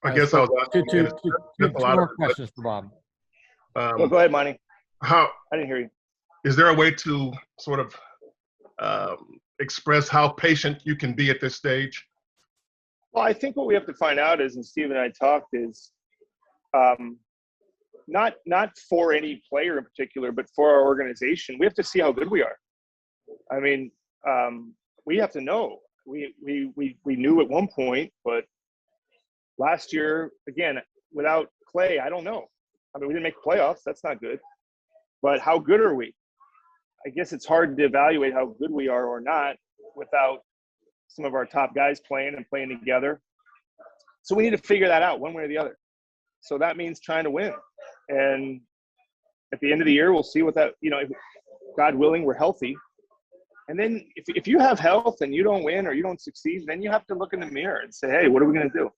I guess I was Two, asking, two, and two, it's two a lot of more it, questions for Bob. Oh, go ahead, Monty. how I didn't hear you. is there a way to sort of express how patient you can be at this stage? Well, I think what we have to find out is, and Steve and I talked, is not for any player in particular, but for our organization. We have to see how good we are. I mean, we have to know. We knew at one point, but last year, again, without Klay, I don't know. I mean, we didn't make playoffs. That's not good. But how good are we? I guess it's hard to evaluate how good we are or not without some of our top guys playing and playing together. So we need to figure that out one way or the other. So that means trying to win. And at the end of the year, we'll see what that, if, God willing, we're healthy. And then if you have health and you don't win or you don't succeed, then you have to look in the mirror and say, hey, what are we going to do?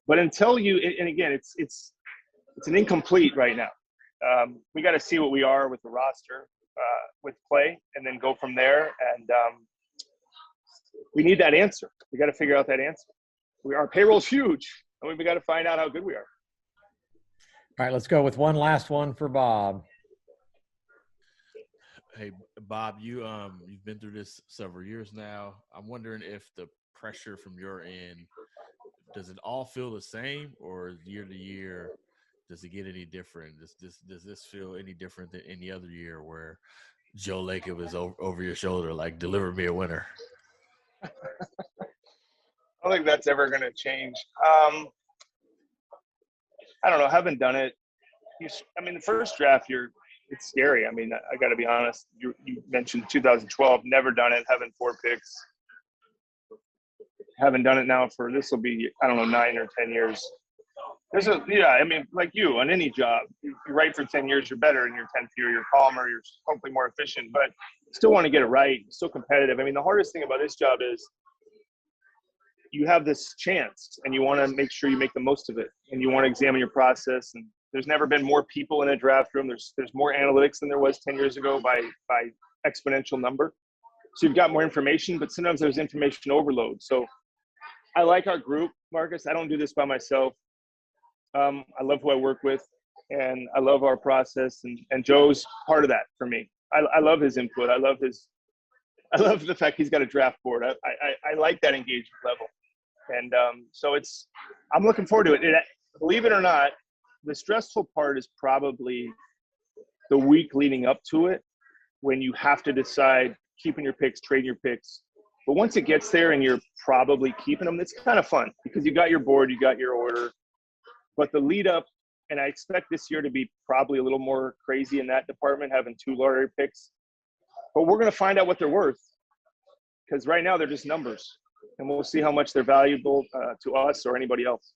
But until you, and again, it's an incomplete right now. We got to see what we are with the roster, with Klay, and then go from there. And we need that answer. We got to figure out that answer. Our payroll's huge, and we got to find out how good we are. All right, let's go with one last one for Bob. Hey, Bob, you've been through this several years now. I'm wondering if the pressure from your end, does it all feel the same, or year to year, does it get any different? Does this feel any different than any other year where Joe Lacob is over your shoulder, like, deliver me a winner? I don't think that's ever going to change. I don't know. I haven't done it. The first draft, it's scary. I mean, I got to be honest. You mentioned 2012. Never done it. Having 4 picks. Haven't done it now for, this will be, 9 or 10 years. Like you, on any job, you write for 10 years, you're better in your 10th year. You're calmer. You're hopefully more efficient, but still want to get it right. Still competitive. I mean, the hardest thing about this job is you have this chance and you want to make sure you make the most of it, and you want to examine your process. And there's never been more people in a draft room. There's more analytics than there was 10 years ago by exponential number. So you've got more information, but sometimes there's information overload. So I like our group, Marcus. I don't do this by myself. I love who I work with, and I love our process, and Joe's part of that for me. I love his input. I love the fact he's got a draft board. I like that engagement level. And so I'm looking forward to it. Believe it or not, the stressful part is probably the week leading up to it, when you have to decide keeping your picks, trading your picks. But once it gets there and you're probably keeping them, it's kind of fun because you got your board, you got your order. But the lead up, and I expect this year to be probably a little more crazy in that department, having 2 lottery picks. But we're going to find out what they're worth, because right now they're just numbers. And we'll see how much they're valuable to us or anybody else.